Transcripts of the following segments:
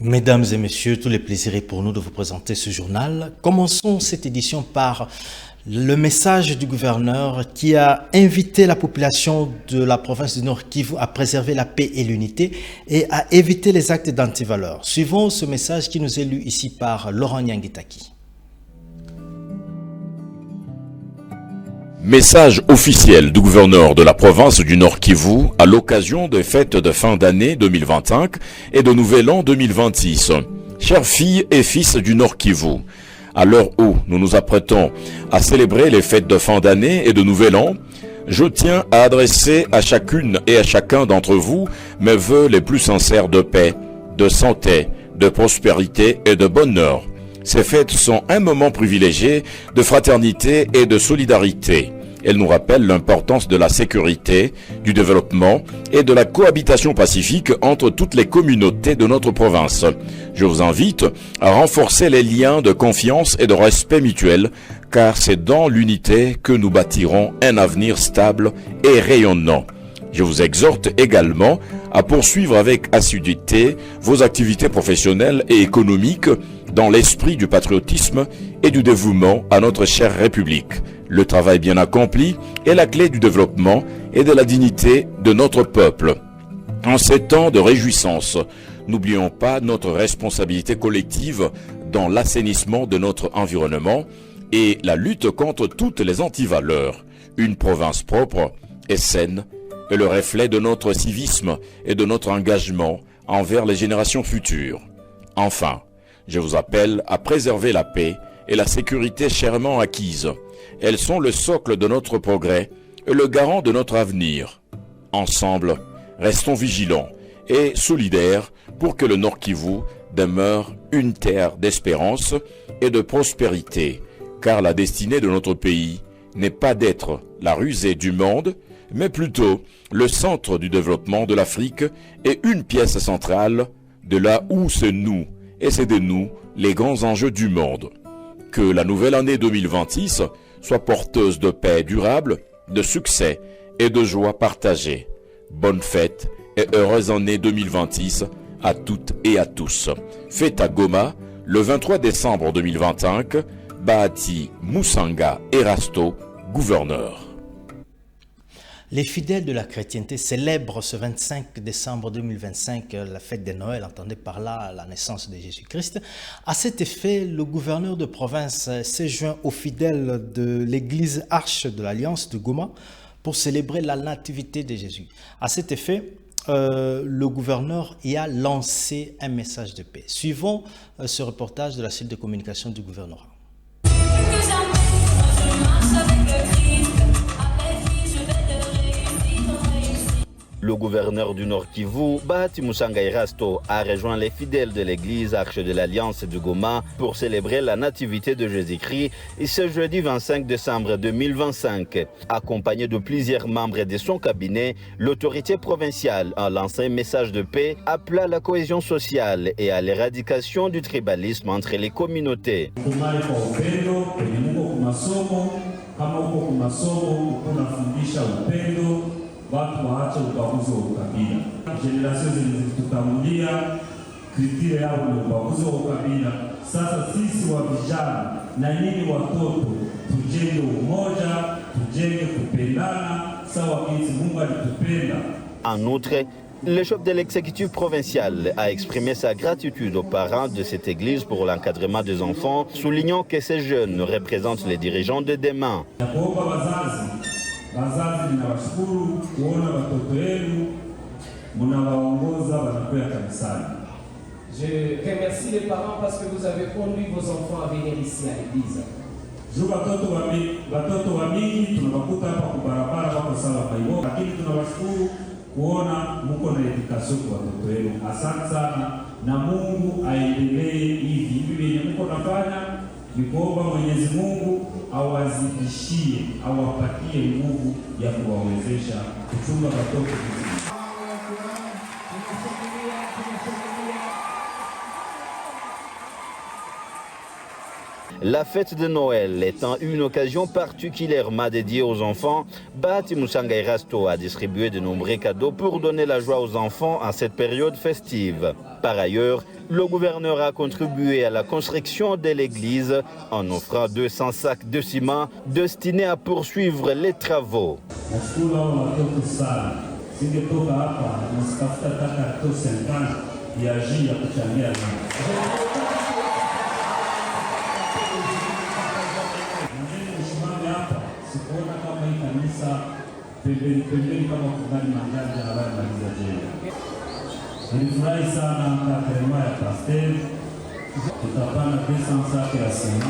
Mesdames et messieurs, tout le plaisir est pour nous de vous présenter ce journal. Commençons cette édition par le message du gouverneur qui a invité la population de la province du Nord Kivu à préserver la paix et l'unité et à éviter les actes d'antivaleur. Suivons ce message qui nous est lu ici par Laurent Nyangitaki. Message officiel du gouverneur de la province du Nord Kivu à l'occasion des fêtes de fin d'année 2025 et de Nouvel An 2026. Chères filles et fils du Nord Kivu, à l'heure où nous nous apprêtons à célébrer les fêtes de fin d'année et de Nouvel An, je tiens à adresser à chacune et à chacun d'entre vous mes vœux les plus sincères de paix, de santé, de prospérité et de bonheur. Ces fêtes sont un moment privilégié de fraternité et de solidarité. Elles nous rappellent l'importance de la sécurité, du développement et de la cohabitation pacifique entre toutes les communautés de notre province. Je vous invite à renforcer les liens de confiance et de respect mutuel, car c'est dans l'unité que nous bâtirons un avenir stable et rayonnant. Je vous exhorte également à poursuivre avec assiduité vos activités professionnelles et économiques dans l'esprit du patriotisme et du dévouement à notre chère République. Le travail bien accompli est la clé du développement et de la dignité de notre peuple. En ces temps de réjouissance, n'oublions pas notre responsabilité collective dans l'assainissement de notre environnement et la lutte contre toutes les antivaleurs. Une province propre et saine est le reflet de notre civisme et de notre engagement envers les générations futures. Enfin, je vous appelle à préserver la paix et la sécurité chèrement acquises. Elles sont le socle de notre progrès et le garant de notre avenir. Ensemble, restons vigilants et solidaires pour que le Nord Kivu demeure une terre d'espérance et de prospérité, car la destinée de notre pays n'est pas d'être la rusée du monde, mais plutôt le centre du développement de l'Afrique et une pièce centrale de là où c'est nous, et c'est de nous les grands enjeux du monde. Que la nouvelle année 2026 soit porteuse de paix durable, de succès et de joie partagée. Bonne fête et heureuse année 2026 à toutes et à tous. Fête à Goma, le 23 décembre 2025, Bahati Musanga Erasto, gouverneur. Les fidèles de la chrétienté célèbrent ce 25 décembre 2025 la fête de Noël, entendez par là la naissance de Jésus-Christ. À cet effet, le gouverneur de province s'est joint aux fidèles de l'église Arche de l'Alliance de Goma pour célébrer la nativité de Jésus. À cet effet, le gouverneur y a lancé un message de paix. Suivons ce reportage de la cellule de communication du gouvernorat. Le gouverneur du Nord Kivu, Bahati Musanga Erasto, a rejoint les fidèles de l'église Arche de l'Alliance de Goma pour célébrer la nativité de Jésus-Christ ce jeudi 25 décembre 2025. Accompagné de plusieurs membres de son cabinet, l'autorité provinciale a lancé un message de paix appelant à la cohésion sociale et à l'éradication du tribalisme entre les communautés. Watu waache ubaguzi wa ukabila. Generation zilizotutangulia kriteria yao ni ubaguzi wa ukabila. Sasa sisi wa vijana na nyinyi watoto tujenge umoja, tujenge kupendana sawa jinsi Mungu alitupenda. En outre, le chef de l'exécutif provincial a exprimé sa gratitude aux parents de cette église pour l'encadrement des enfants, soulignant que ces jeunes représentent les dirigeants de demain. Wazazi ninawashukuru kuona watoto wenu mnawaongoza wanakwenda kanisani. Je remercie les parents parce que vous avez conduit vos enfants à venir ici à l'église. Watoto wa mingi tunawakuta hapa kwa barabara wako sawa kwa hivyo, lakini tunawashukuru kuona mko na education kwa watoto wenu. Asante sana na Mungu aendelee hivi yenye mko nafanya. Nikuomba Mwenyezi Mungu awazidishie, awapatie nguvu ya kuwawezesha kuchunga watoto vizuri. La fête de Noël étant une occasion particulièrement dédiée aux enfants, Bahati Musanga Erasto a distribué de nombreux cadeaux pour donner la joie aux enfants en cette période festive. Par ailleurs, le gouverneur a contribué à la construction de l'église en offrant 200 sacs de ciment destinés à poursuivre les travaux. Nilifurahi sana katerema ya pastel, tutapana 200 saki ya sima.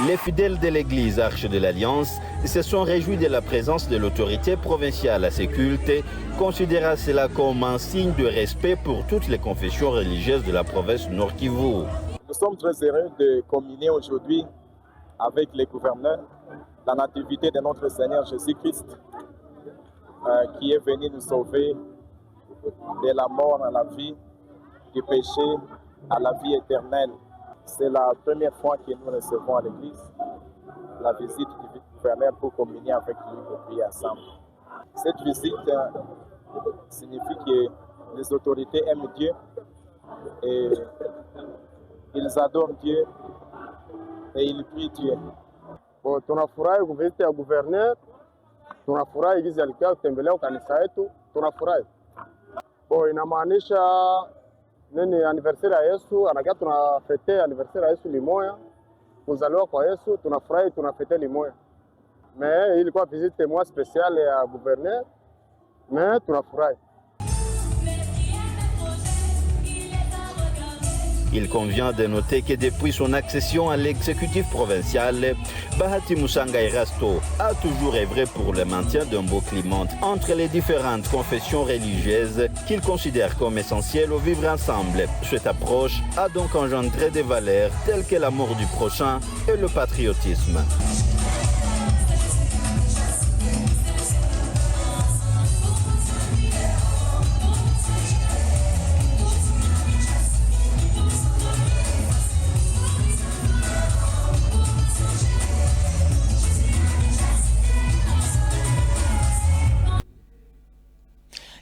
Les fidèles de l'église Arche de l'Alliance se sont réjouis de la présence de l'autorité provinciale à ces cultes, considérant cela comme un signe de respect pour toutes les confessions religieuses de la province Nord Kivu. Nous sommes très heureux de communier aujourd'hui avec les gouverneurs la nativité de notre Seigneur Jésus-Christ qui est venu nous sauver de la mort à la vie, du péché à la vie éternelle. C'est la première fois que nous recevons à l'église la visite du gouverneur pour communier avec lui et prier ensemble. Cette visite signifie que les autorités aiment Dieu et ils adorent Dieu et ils prient Dieu. Tunafurahi kuvisiti ya gouverneur, tunafurahi gizi alikia kutembelea kanisa yetu, tunafurahi. Inamaanisha nini anniversaire ya Yesu, anakia tunafete anniversaire ya Yesu limoya, kuzaliwa kwa Yesu, tunafurahi tunafete limoya. Mais ilikuwa visite moi spéciale ya gouverneur, mais tunafurahi. Il convient de noter que depuis son accession à l'exécutif provincial, Bahati Musanga Erasto a toujours œuvré pour le maintien d'un beau climat entre les différentes confessions religieuses qu'il considère comme essentielles au vivre ensemble. Cette approche a donc engendré des valeurs telles que l'amour du prochain et le patriotisme.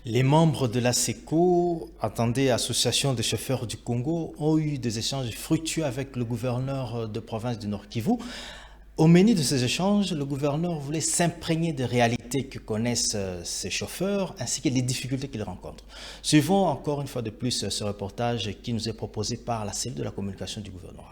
Les membres de l'ASECO, attendez, Association des chauffeurs du Congo, ont eu des échanges fructueux avec le gouverneur de province du Nord Kivu. Au menu de ces échanges, le gouverneur voulait s'imprégner des réalités que connaissent ces chauffeurs ainsi que les difficultés qu'ils rencontrent. Suivons encore une fois de plus ce reportage qui nous est proposé par la cellule de la communication du gouvernement.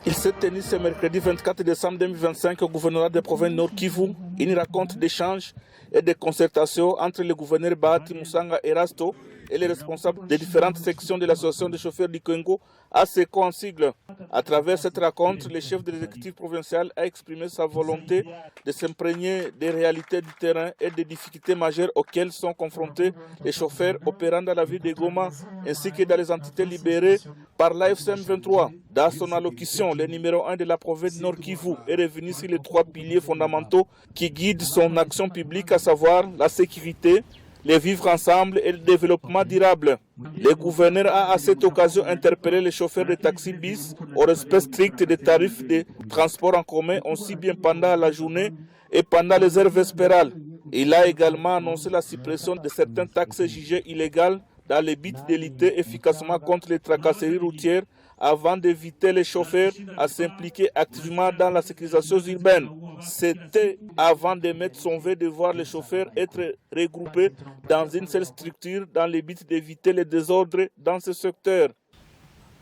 Il s'est tenu ce mercredi 24 décembre 2025 au gouvernorat de province Nord Kivu, une rencontre d'échange et de concertation entre le gouverneur Bahati Musanga Erasto et les responsables des différentes sections de l'association des chauffeurs du Congo, ASECO en sigle. À travers cette rencontre, le chef de l'exécutif provincial a exprimé sa volonté de s'imprégner des réalités du terrain et des difficultés majeures auxquelles sont confrontés les chauffeurs opérant dans la ville de Goma ainsi que dans les entités libérées par l'AFCM 23. Dans son allocution, le numéro 1 de la province Nord Kivu est revenu sur les 3 piliers fondamentaux qui guident son action publique, à savoir la sécurité, le vivre ensemble et le développement durable. Le gouverneur a à cette occasion interpellé les chauffeurs de taxi bis au respect strict des tarifs de transport en commun, aussi bien pendant la journée et pendant les heures vespérales. Il a également annoncé la suppression de certaines taxes jugées illégales dans le but de lutter efficacement contre les tracasseries routières avant d'éviter les chauffeurs à s'impliquer activement dans la sécurisation urbaine. C'était avant de mettre son vœu de voir les chauffeurs être regroupés dans une seule structure dans le but d'éviter les désordres dans ce secteur.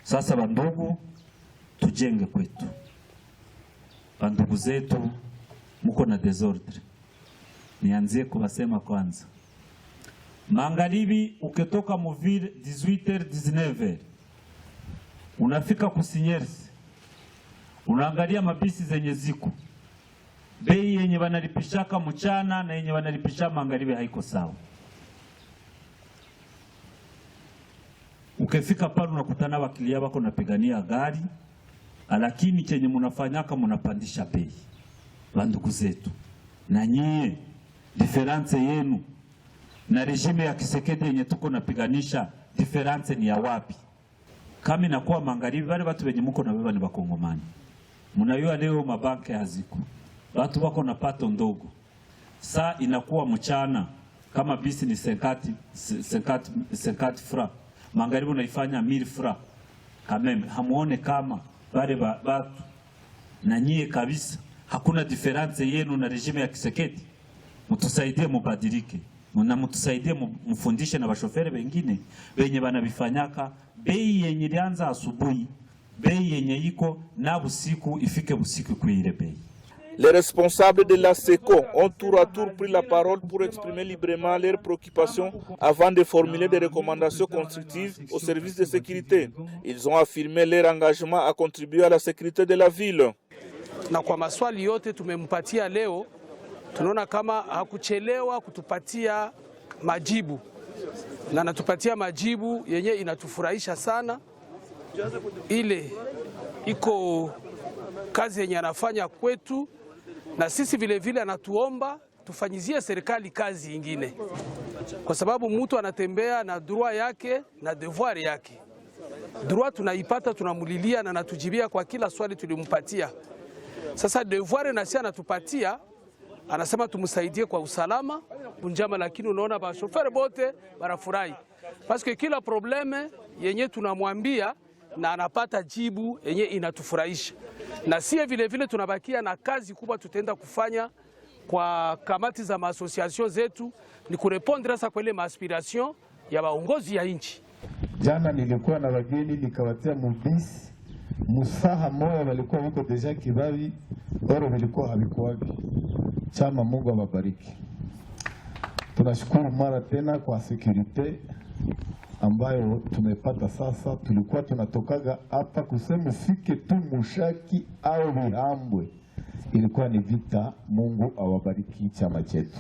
Sasa bandugu, tujenge kwetu. Bandugu zetu, muko na desordre. Nianzie kuwasema kwanza. Magharibi ukitoka Muvile 18h 19h. Unafika kusinyersi, unaangalia mabisi zenye ziko bei yenye wanalipishaka mchana na yenye wanalipisha magharibi haiko sawa. Ukifika pale unakutana wakilia wako napigania gari, lakini chenye munafanyaka munapandisha bei. Bandugu zetu, na nyie difference yenu na regime ya Kisekedi yenye tuko napiganisha, difference ni ya wapi? Kama inakuwa magharibi, wale watu wenye muko na beba ni Bakongomani. Mnayua leo mabanki haziko, watu wako na pato ndogo. Saa inakuwa mchana, kama bisi ni 50 francs, magharibi unaifanya 1000 francs. Kameme hamuone kama wale watu na nyie kabisa hakuna difference yenu na regime ya Kisekedi? Mtusaidie mubadilike, na mtusaidie mfundishe na bashoferi wengine wenye banabifanyaka. Bei yenye ilianza asubuhi, bei yenye iko na busiku ifike busiku kuile bei. Les responsables de la SECO ont tour à tour pris la parole pour exprimer librement leurs préoccupations avant de formuler des recommandations constructives aux services de sécurité. Ils ont affirmé leur engagement à contribuer à la sécurité de la ville. Na kwa maswali yote tumempatia leo, tunaona kama hakuchelewa kutupatia majibu, na natupatia majibu yenye inatufurahisha sana. Ile iko kazi yenye anafanya kwetu, na sisi vile vile anatuomba tufanyizie serikali kazi ingine, kwa sababu mtu anatembea na droit yake na devoir yake. Droit tunaipata, tunamulilia na natujibia kwa kila swali tulimpatia. Sasa devoir na si anatupatia, anasema tumsaidie kwa usalama unjama, lakini unaona ba chauffeur bote barafurahi parce kila probleme yenye tunamwambia na anapata jibu yenye inatufurahisha. Na sie vile vile tunabakia na kazi kubwa tutaenda kufanya kwa kamati za maasociation zetu, ni kurepondre sasa kwa ile maaspiration ya waongozi ya nchi. Jana nilikuwa na wageni nikawatia mubisi musaha moya, walikuwa wiko deja Kibabi, oro walikuwa habikuwabi. Chama, Mungu awabariki. Tunashukuru mara tena kwa security ambayo tumepata sasa. Tulikuwa tunatokaga hapa kusema fike tu Mushaki au Bihambwe, ilikuwa ni vita. Mungu awabariki chama chetu.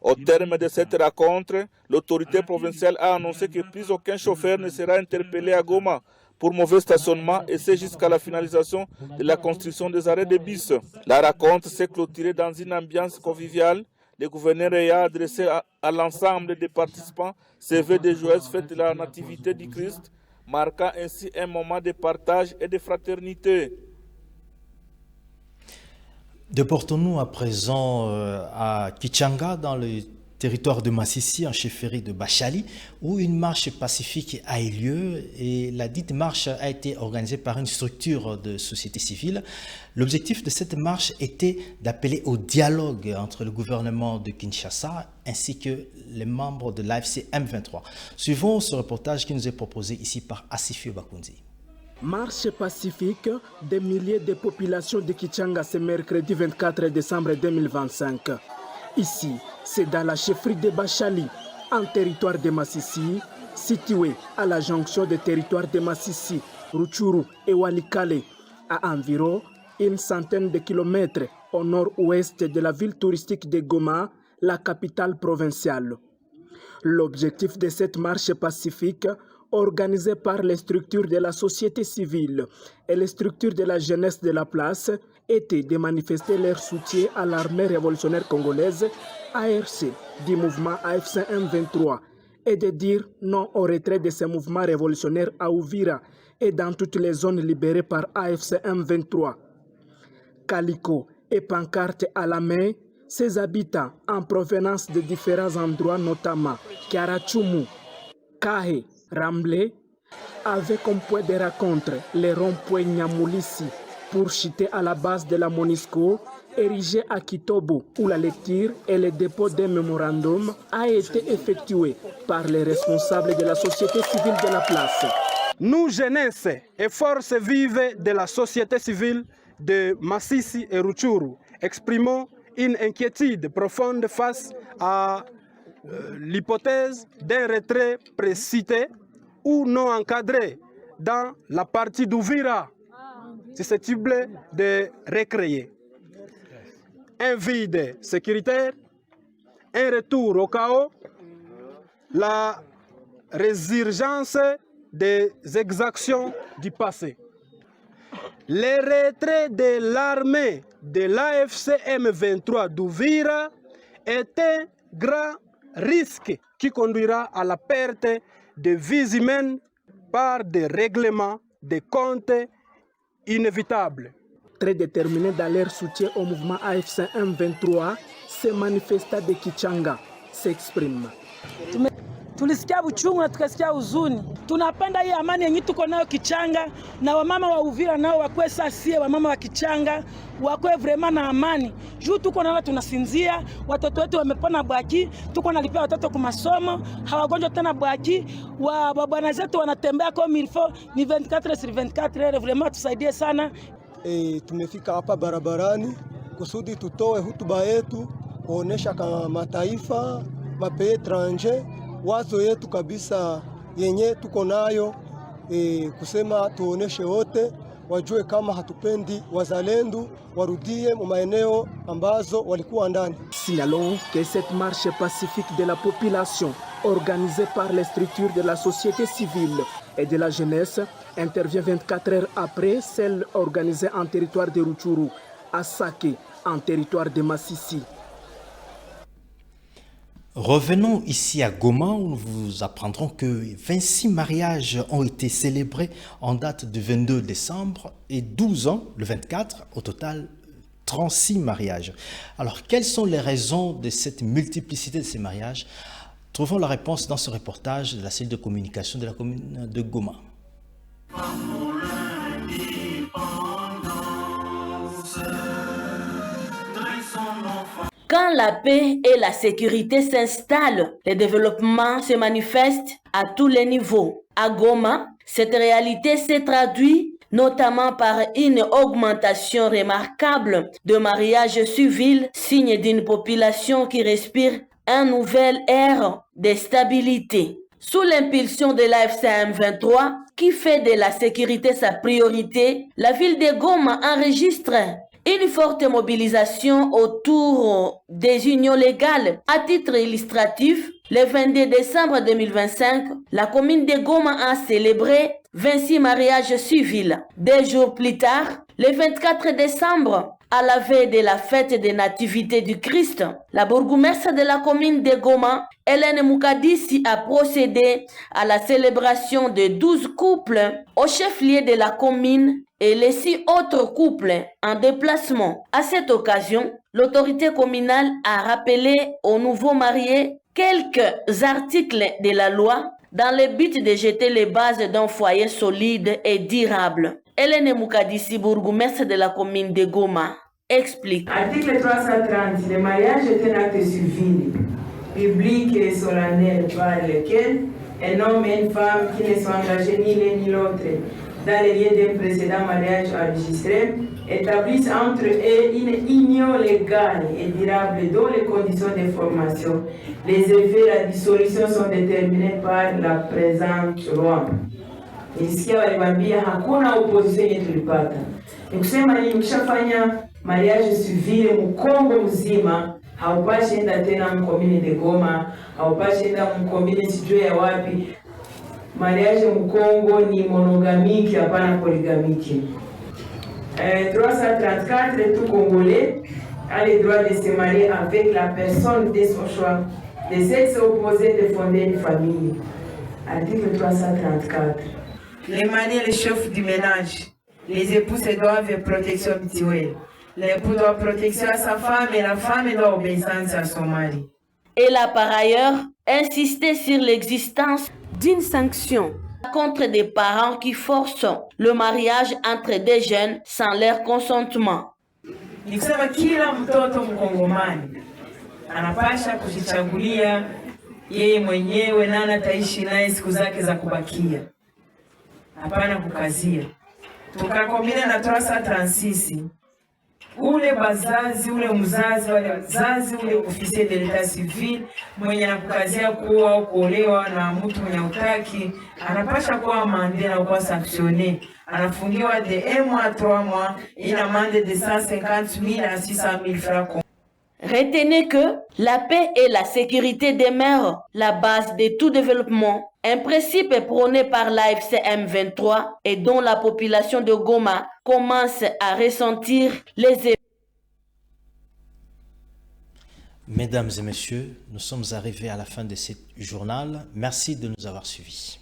Au terme de cette rencontre, l'autorité provinciale a annoncé que plus aucun chauffeur ne sera interpellé à Goma pour mauvais stationnement, et c'est jusqu'à la finalisation de la construction des arrêts de bus. La rencontre s'est clôturée dans une ambiance conviviale. Le gouverneur a adressé à l'ensemble des participants ses vœux de joyeuses fêtes de la Nativité du Christ, marquant ainsi un moment de partage et de fraternité. Déportons-nous à présent à Kichanga, dans le territoire de Massissi, en chefferie de Bachali, où une marche pacifique a eu lieu, et la dite marche a été organisée par une structure de société civile. L'objectif de cette marche était d'appeler au dialogue entre le gouvernement de Kinshasa ainsi que les membres de l'AFC M23. Suivons ce reportage qui nous est proposé ici par Assifio Bakunzi. Marche pacifique des milliers de populations de Kichanga ce mercredi 24 décembre 2025. Ici, c'est dans la chefferie de Bachali, en territoire de Massissi, située à la jonction des territoires de Massissi, Rutshuru et Walikale, à environ une centaine de kilomètres au nord-ouest de la ville touristique de Goma, la capitale provinciale. L'objectif de cette marche pacifique, organisée par les structures de la société civile et les structures de la jeunesse de la place, était de manifester leur soutien à l'armée révolutionnaire congolaise, ARC, du mouvement AFC M23, et de dire non au retrait de ces mouvements révolutionnaires à Uvira et dans toutes les zones libérées par AFC M23. Calico et pancartes à la main, ses habitants en provenance de différents endroits, notamment Kiarachumu, Kahe, Ramblé, avec comme point de rencontre les ronds-points Nyamoulissi pour chuter à la base de la MONUSCO, érigé à Kitobo, où la lecture et le dépôt d'un mémorandum a été effectué par les responsables de la société civile de la place. Nous, jeunesse et forces vives de la société civile de Massissi et Rutshuru, exprimons une inquiétude profonde face à l'hypothèse d'un retrait précipité ou non encadré dans la partie d'Uvira susceptible de recréer un vide sécuritaire, un retour au chaos, la résurgence des exactions du passé. Le retrait de l'armée de l'AFC M23 d'Uvira est un grand risque qui conduira à la perte de vies humaines par des règlements de comptes inévitables. Très déterminés dans leur soutien au mouvement AFC M23, ces manifestants de Kichanga s'expriment. Tulisikia uchungu na tukasikia huzuni. Tunapenda hii amani yenye tuko nayo Kichanga, na wamama wa Uvira nao wakwe sasie, wamama wa Kichanga wakwe vraiment na amani. Juu tuko nao tunasinzia, watoto wetu wamepona bwaki, tuko nalipia watoto kwa masomo, hawagonjwa tena bwaki, wa bwana zetu wanatembea kwa milfo ni 24/24, vraiment tusaidie sana. Tumefika hapa barabarani kusudi tutoe hutuba yetu kuonesha kama mataifa mape étranger wazo yetu kabisa yenye tuko nayo, kusema tuoneshe wote wajue kama hatupendi wazalendo warudie mu maeneo ambazo walikuwa ndani. Signalons que cette marche pacifique de la population organisée par les structures de la société civile et de la jeunesse intervient 24 heures après celle organisée en territoire de Rutshuru, à Sake, en territoire de Massissi. Revenons ici à Goma où nous vous apprendrons que 26 mariages ont été célébrés en date du 22 décembre et 12 ans, le 24, au total 36 mariages. Alors, quelles sont les raisons de cette multiplicité de ces mariages? Trouvons la réponse dans ce reportage de la cellule de communication de la commune de Goma. Quand la paix et la sécurité s'installent, le développement se manifeste à tous les niveaux. À Goma, cette réalité s'est traduite notamment par une augmentation remarquable de mariages civils, signe d'une population qui respire une nouvelle ère de stabilité. Sous l'impulsion de l'AFC M23, qui fait de la sécurité sa priorité, la ville de Goma enregistre une forte mobilisation autour des unions légales. À titre illustratif, le 22 décembre 2025, la commune de Goma a célébré 26 mariages civils. 2 jours plus tard, le 24 décembre, à la veille de la fête de nativité du Christ, la bourgmestre de la commune de Goma, Hélène Moukadissi, a procédé à la célébration de 12 couples au chef-lieu de la commune et les 6 autres couples en déplacement. À cette occasion, l'autorité communale a rappelé aux nouveaux mariés quelques articles de la loi dans le but de jeter les bases d'un foyer solide et durable. Hélène Moukadissi, bourgmestre de la commune de Goma, explique. Article 330, le mariage est un acte civil, public et solennel par lequel un homme et une femme qui ne sont engagés ni l'un ni l'autre dans les liens d'un précédent mariage enregistré établissent entre eux une union légale et durable dont les conditions de formation, les effets et la dissolution sont déterminés par la présente loi. Nisikia walibambia hakuna opposition yenye tulipata. Ni kusema ni mkishafanya mariage civil mkongo mzima, haupashi enda tena mkomini de Goma, haupashi enda mkomini sijue ya wapi. Mariage mkongo ni monogamiki, hapana polygamiki. 334, tout Congolais a le droit de se marier avec la personne de son choix, de sexe opposé, de fonder une famille. Article 334. Les maris et les chefs du ménage, les époux se doivent protection mutuelle. L'époux doit protection à sa femme et la femme doit obéissance à son mari. Elle a par ailleurs insisté sur l'existence d'une sanction contre des parents qui forcent le mariage entre des jeunes sans leur consentement. Ni kusema kila mtoto Mkongomani anapasha kujichagulia yeye mwenyewe na anataishi naye siku zake za kubakia. Hapana kukazia. Tukakombina na 336. Ule bazazi, ule mzazi, wale wazazi, ule officier de l'état civil mwenye anakukazia kuwa au kuolewa na mtu mwenye utaki, anapasha kuwa amande na kuwa sanctionné. Anafungiwa de 1 mois à 3 mois, une amende de 150 000 à 600 000 francs. Retenez que la paix et la sécurité demeurent la base de tout développement, un principe prôné par l'AFC M23 et dont la population de Goma commence à ressentir les effets. Mesdames et messieurs, nous sommes arrivés à la fin de ce journal. Merci de nous avoir suivis.